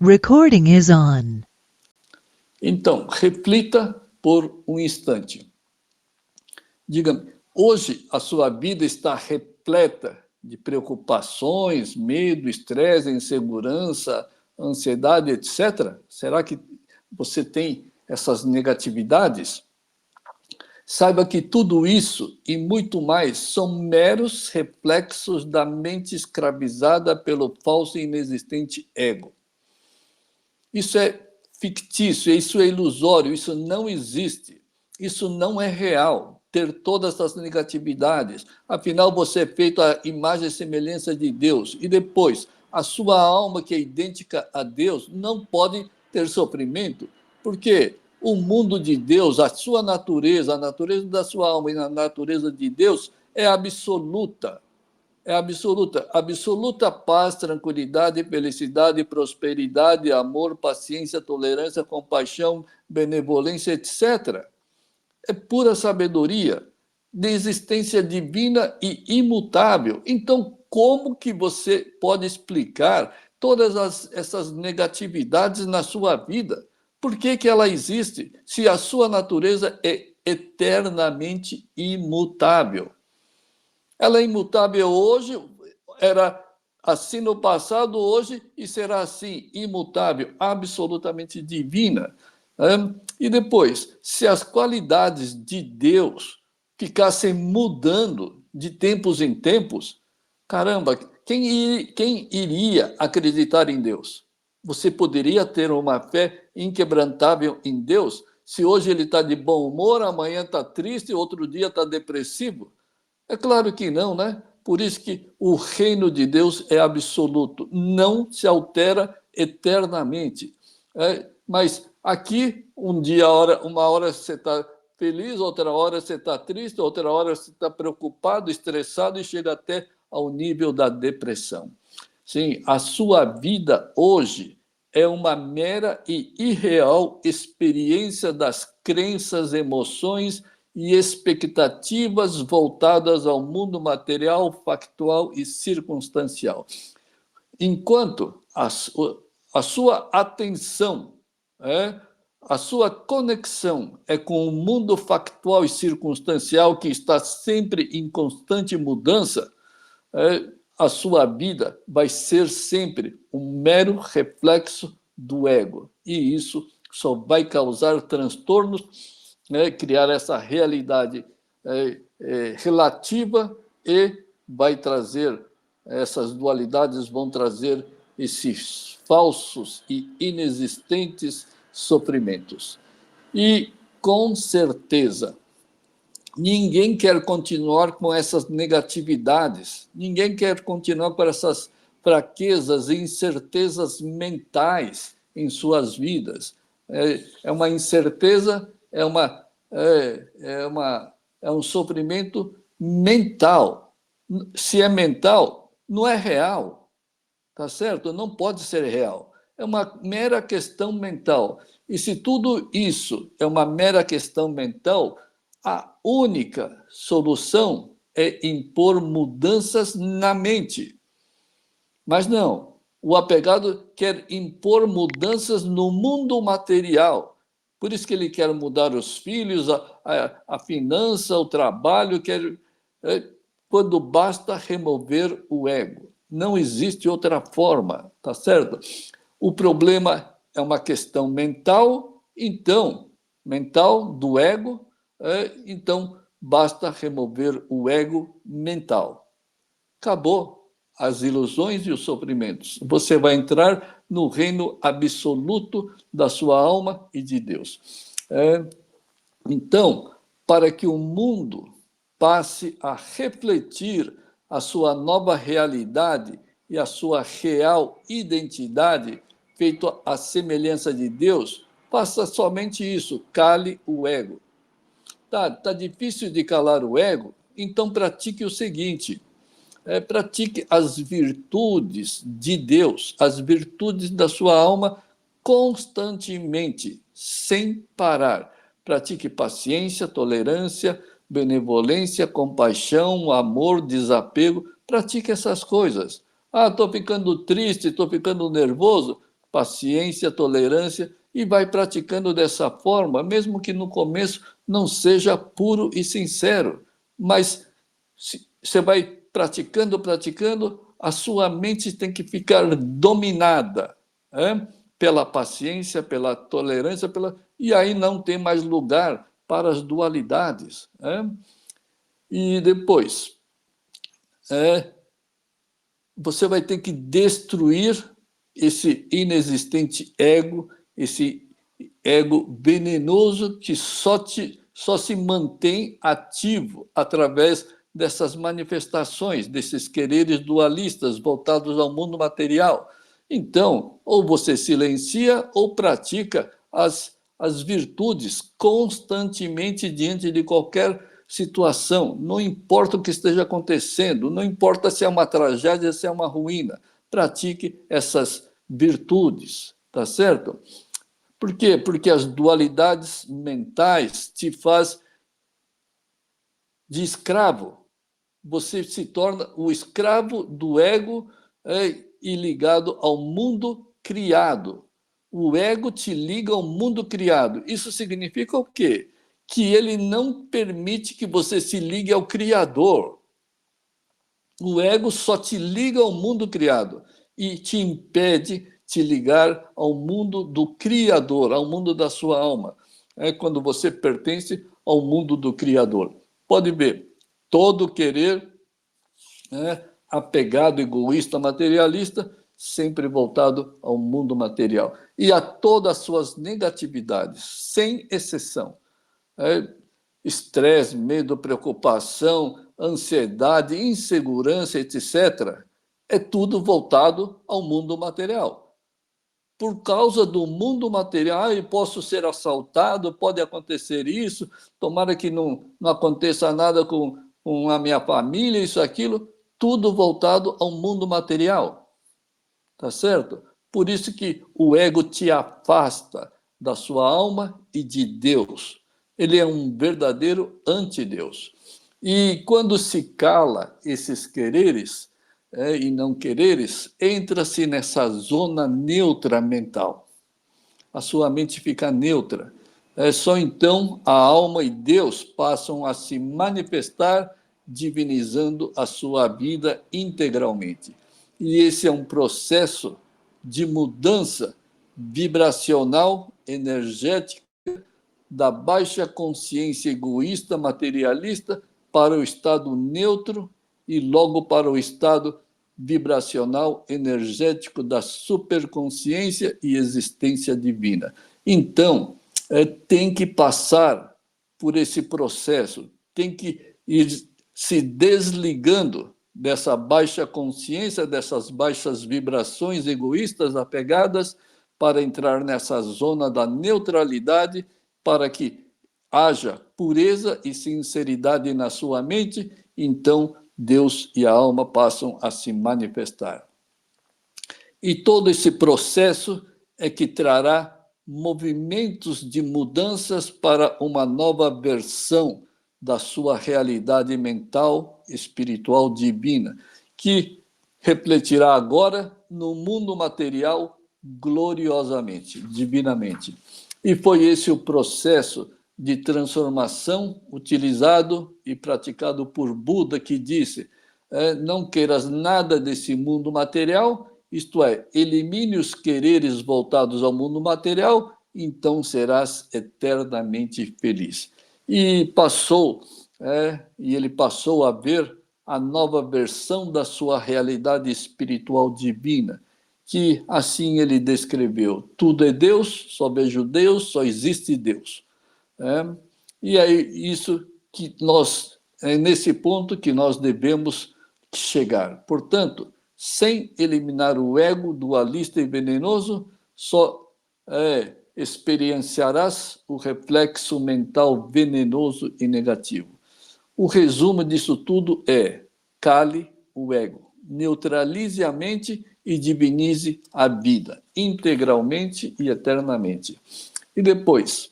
Recording is on. Então, reflita por um instante. Diga-me, hoje a sua vida está repleta de preocupações, medo, estresse, insegurança, ansiedade, etc. Será que você tem essas negatividades? Saiba que tudo isso e muito mais são meros reflexos da mente escravizada pelo falso e inexistente ego. Isso é fictício, isso é ilusório, isso não existe. Isso não é real, ter todas essas negatividades. Afinal, você é feito à imagem e semelhança de Deus. E depois, a sua alma, que é idêntica a Deus, não pode ter sofrimento, porque o mundo de Deus, a sua natureza, a natureza da sua alma e a natureza de Deus é absoluta. É absoluta. Absoluta paz, tranquilidade, felicidade, prosperidade, amor, paciência, tolerância, compaixão, benevolência, etc. É pura sabedoria de existência divina e imutável. Então, como que você pode explicar todas essas negatividades na sua vida? Por que ela existe se a sua natureza é eternamente imutável? Ela é imutável hoje, era assim no passado, hoje, e será assim, imutável, absolutamente divina. E depois, se as qualidades de Deus ficassem mudando de tempos em tempos, caramba, quem iria acreditar em Deus? Você poderia ter uma fé inquebrantável em Deus se hoje ele está de bom humor, amanhã está triste, outro dia está depressivo? É claro que não, né? Por isso que o reino de Deus é absoluto, não se altera eternamente. Mas aqui, uma hora você está feliz, outra hora você está triste, outra hora você está preocupado, estressado e chega até ao nível da depressão. Sim, a sua vida hoje é uma mera e irreal experiência das crenças, emoções e expectativas voltadas ao mundo material, factual e circunstancial. Enquanto a sua atenção, a sua conexão é com o mundo factual e circunstancial que está sempre em constante mudança, a sua vida vai ser sempre um mero reflexo do ego. E isso só vai causar transtornos, criar essa realidade relativa e vai trazer, essas dualidades vão trazer esses falsos e inexistentes sofrimentos. E, com certeza, ninguém quer continuar com essas negatividades, ninguém quer continuar com essas fraquezas e incertezas mentais em suas vidas. É uma incerteza, é um sofrimento mental. Se é mental, não é real, tá certo? Não pode ser real. É uma mera questão mental. E se tudo isso é uma mera questão mental, a única solução é impor mudanças na mente. Mas não, o apegado quer impor mudanças no mundo material. Por isso que ele quer mudar os filhos, a finança, o trabalho, quando basta remover o ego. Não existe outra forma, tá certo? O problema é uma questão mental, então, mental do ego, então basta remover o ego mental. Acabou as ilusões e os sofrimentos. Você vai entrar no reino absoluto da sua alma e de Deus. Então, para que o mundo passe a refletir a sua nova realidade e a sua real identidade, feito à semelhança de Deus, faça somente isso, cale o ego. Tá difícil de calar o ego? Então pratique o seguinte: pratique as virtudes de Deus, as virtudes da sua alma constantemente, sem parar. Pratique paciência, tolerância, benevolência, compaixão, amor, desapego. Pratique essas coisas. Ah, estou ficando triste, estou ficando nervoso. paciência, tolerância, e vai praticando dessa forma, mesmo que no começo não seja puro e sincero, mas você vai praticando, praticando, a sua mente tem que ficar dominada, pela paciência, pela tolerância, e aí não tem mais lugar para as dualidades. E depois, você vai ter que destruir esse inexistente ego, esse ego venenoso que só se mantém ativo através dessas manifestações, desses quereres dualistas voltados ao mundo material. Então, ou você silencia ou pratica as virtudes constantemente diante de qualquer situação, não importa o que esteja acontecendo, não importa se é uma tragédia, se é uma ruína, pratique essas virtudes, tá certo? Por quê? Porque as dualidades mentais te faz de escravo. Você se torna o escravo do ego e ligado ao mundo criado. O ego te liga ao mundo criado. Isso significa o quê? Que ele não permite que você se ligue ao Criador. O ego só te liga ao mundo criado e te impede de ligar ao mundo do Criador, ao mundo da sua alma. É quando você pertence ao mundo do Criador. Pode ver, todo querer apegado, egoísta, materialista, sempre voltado ao mundo material. E a todas as suas negatividades, sem exceção. Estresse, medo, preocupação, ansiedade, insegurança, etc. É tudo voltado ao mundo material. Por causa do mundo material, eu posso ser assaltado, pode acontecer isso, tomara que não aconteça nada com a minha família, isso, aquilo, tudo voltado ao mundo material. Tá certo? Por isso que o ego te afasta da sua alma e de Deus. Ele é um verdadeiro antideus. E quando se cala esses quereres e não quereres, entra-se nessa zona neutra mental. A sua mente fica neutra. Só então a alma e Deus passam a se manifestar, divinizando a sua vida integralmente. E esse é um processo de mudança vibracional, energética, da baixa consciência egoísta, materialista, para o estado neutro e logo para o estado vibracional, energético da superconsciência e existência divina. Então, tem que passar por esse processo, tem que ir se desligando dessa baixa consciência, dessas baixas vibrações egoístas apegadas, para entrar nessa zona da neutralidade, para que haja pureza e sinceridade na sua mente, então Deus e a alma passam a se manifestar. E todo esse processo é que trará movimentos de mudanças para uma nova versão da sua realidade mental, espiritual, divina, que refletirá agora no mundo material gloriosamente, divinamente. E foi esse o processo de transformação utilizado e praticado por Buda, que disse: não queiras nada desse mundo material, isto é, elimine os quereres voltados ao mundo material, então serás eternamente feliz. E ele passou a ver a nova versão da sua realidade espiritual divina, que assim ele descreveu: tudo é Deus, só vejo Deus, só existe Deus. E é isso que é nesse ponto que nós devemos chegar. Portanto, sem eliminar o ego dualista e venenoso, só experienciarás o reflexo mental venenoso e negativo. O resumo disso tudo é: cale o ego, neutralize a mente e divinize a vida, integralmente e eternamente. E depois,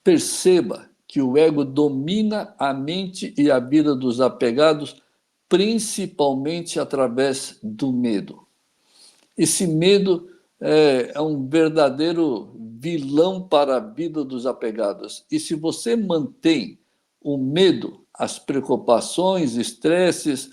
perceba que o ego domina a mente e a vida dos apegados, principalmente através do medo. Esse medo é um verdadeiro vilão para a vida dos apegados. E se você mantém o medo, as preocupações, estresses,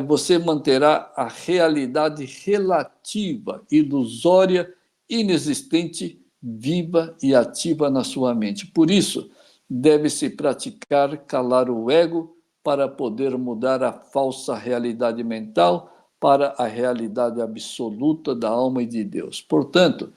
você manterá a realidade relativa, ilusória, inexistente, viva e ativa na sua mente. Por isso, deve-se praticar calar o ego para poder mudar a falsa realidade mental para a realidade absoluta da alma e de Deus. Portanto,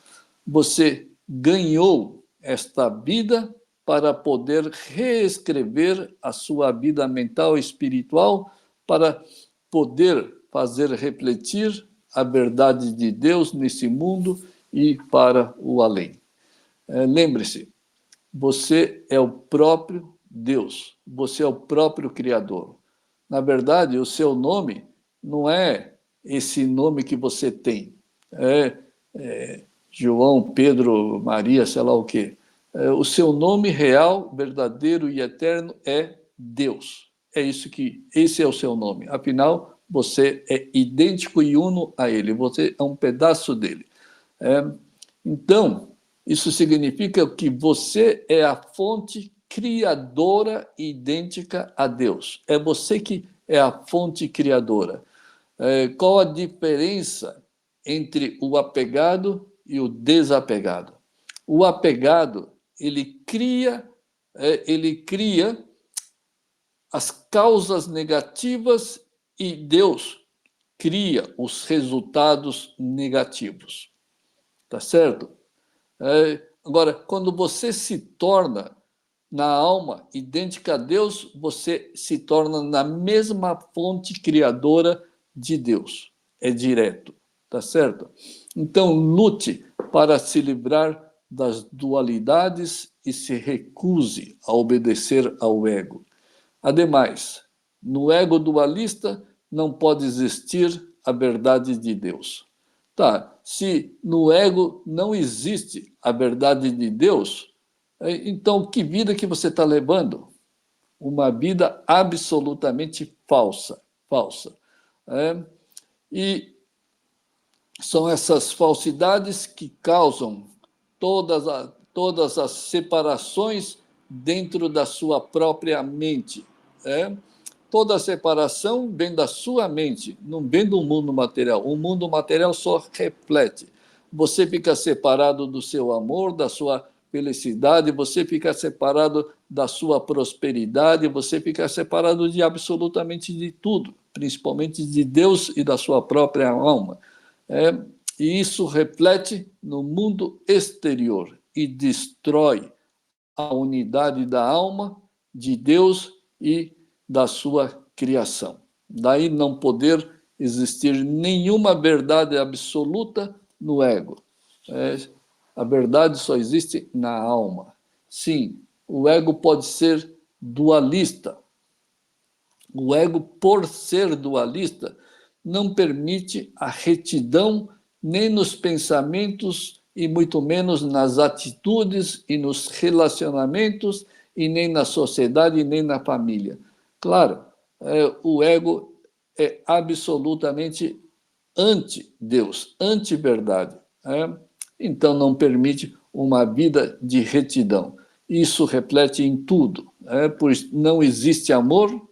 você ganhou esta vida para poder reescrever a sua vida mental e espiritual, para poder fazer refletir a verdade de Deus nesse mundo e para o além. Lembre-se, você é o próprio Deus, você é o próprio Criador. Na verdade, o seu nome não é esse nome que você tem. É João, Pedro, Maria, sei lá o quê. O seu nome real, verdadeiro e eterno é Deus. Esse é o seu nome. Afinal, você é idêntico e uno a Ele. Você é um pedaço dele. Então, isso significa que você é a fonte criadora idêntica a Deus. É você que é a fonte criadora. Qual a diferença entre o apegado e o desapegado? O apegado, ele cria as causas negativas e Deus cria os resultados negativos. Tá certo? Agora, quando você se torna na alma idêntica a Deus, você se torna na mesma fonte criadora de Deus. É direto, tá certo? Então, lute para se livrar das dualidades e se recuse a obedecer ao ego. Ademais, no ego dualista não pode existir a verdade de Deus. Tá, se no ego não existe a verdade de Deus, então que vida que você está levando? Uma vida absolutamente falsa, falsa. E são essas falsidades que causam todas as separações dentro da sua própria mente. Toda separação vem da sua mente, não vem do mundo material. O mundo material só reflete. Você fica separado do seu amor, da sua felicidade, você fica separado da sua prosperidade, você fica separado de absolutamente de tudo, principalmente de Deus e da sua própria alma. E isso reflete no mundo exterior e destrói a unidade da alma, de Deus e da sua criação. Daí não poder existir nenhuma verdade absoluta no ego. A verdade só existe na alma. Sim, o ego pode ser dualista. O ego, por ser dualista, não permite a retidão nem nos pensamentos e muito menos nas atitudes e nos relacionamentos e nem na sociedade e nem na família. Claro, o ego é absolutamente anti-Deus, anti-verdade. Então não permite uma vida de retidão. Isso reflete em tudo. Pois não existe amor,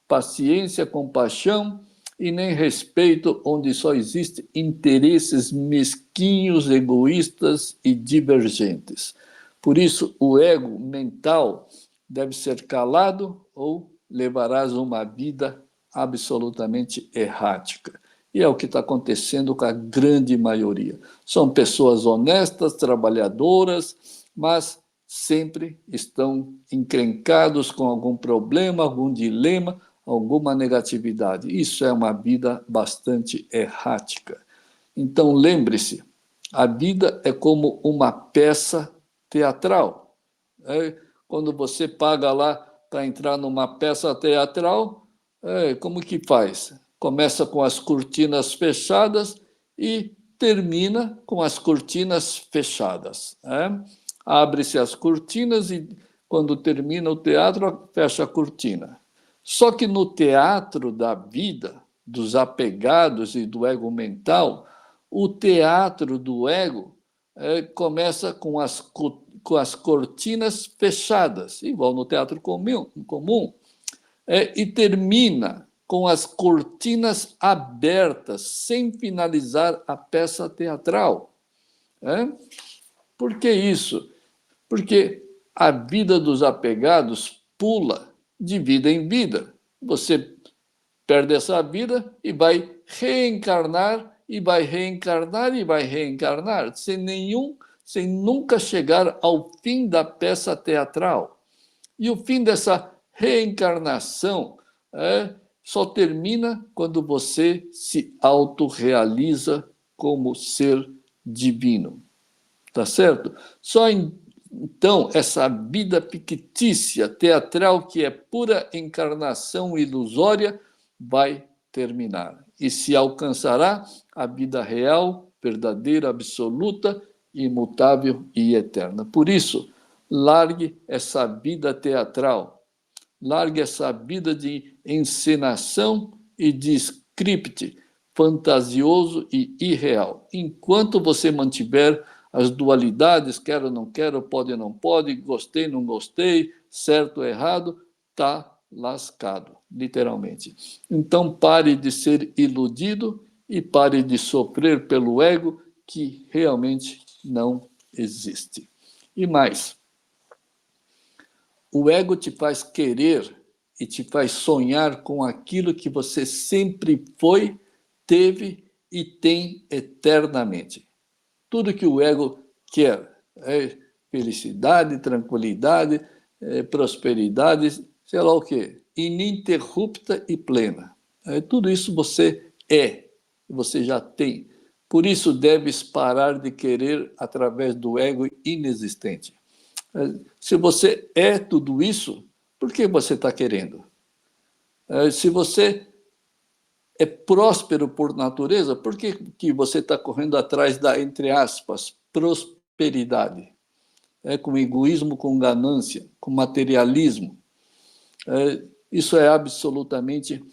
paciência, compaixão e nem respeito, onde só existem interesses mesquinhos, egoístas e divergentes. Por isso, o ego mental deve ser calado ou levarás uma vida absolutamente errática. E é o que está acontecendo com a grande maioria. São pessoas honestas, trabalhadoras, mas sempre estão encrencados com algum problema, algum dilema, alguma negatividade. Isso é uma vida bastante errática. Então, lembre-se, a vida é como uma peça teatral. Quando você paga lá para entrar numa peça teatral, como que faz? Começa com as cortinas fechadas e termina com as cortinas fechadas. Abre-se as cortinas e, quando termina o teatro, fecha a cortina. Só que no teatro da vida, dos apegados e do ego mental, O teatro do ego começa com as cortinas fechadas, igual no teatro comum, e termina com as cortinas abertas, sem finalizar a peça teatral. Por que isso? Porque a vida dos apegados pula de vida em vida. Você perde essa vida e vai reencarnar, e vai reencarnar, e vai reencarnar, sem nunca chegar ao fim da peça teatral. E o fim dessa reencarnação só termina quando você se autorrealiza como ser divino. Tá certo? Então, essa vida fictícia, teatral, que é pura encarnação ilusória, vai terminar. E se alcançará a vida real, verdadeira, absoluta, imutável e eterna. Por isso, largue essa vida teatral, largue essa vida de encenação e de script fantasioso e irreal. Enquanto você mantiver as dualidades, quero, não quero, pode, não pode, gostei, não gostei, certo, errado, está lascado, literalmente. Então pare de ser iludido e pare de sofrer pelo ego que realmente não existe. E mais, o ego te faz querer e te faz sonhar com aquilo que você sempre foi, teve e tem eternamente. Tudo que o ego quer é felicidade, tranquilidade, prosperidade, sei lá o quê, ininterrupta e plena. Tudo isso você já tem. Por isso deves parar de querer através do ego inexistente. Se você é tudo isso, por que você está querendo? Se você é próspero por natureza, por que você está correndo atrás da, entre aspas, prosperidade? Com egoísmo, com ganância, com materialismo. Isso é absolutamente...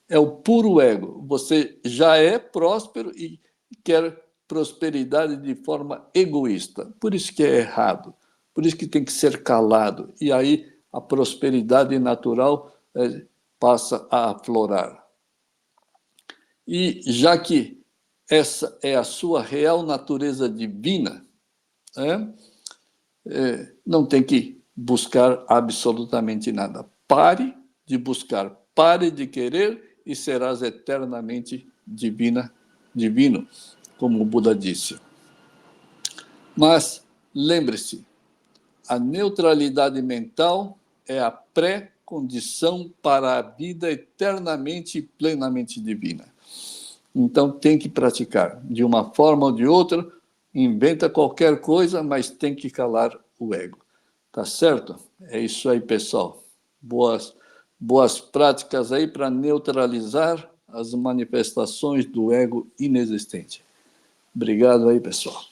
é o puro ego. Você já é próspero e quer prosperidade de forma egoísta. Por isso que é errado. Por isso que tem que ser calado. E aí a prosperidade natural passa a aflorar. E já que essa é a sua real natureza divina, não tem que buscar absolutamente nada. Pare de buscar, pare de querer e serás eternamente divino, como o Buda disse. Mas lembre-se, a neutralidade mental é a pré-condição para a vida eternamente e plenamente divina. Então tem que praticar, de uma forma ou de outra, inventa qualquer coisa, mas tem que calar o ego. Tá certo? É isso aí, pessoal. Boas práticas aí para neutralizar as manifestações do ego inexistente. Obrigado aí, pessoal.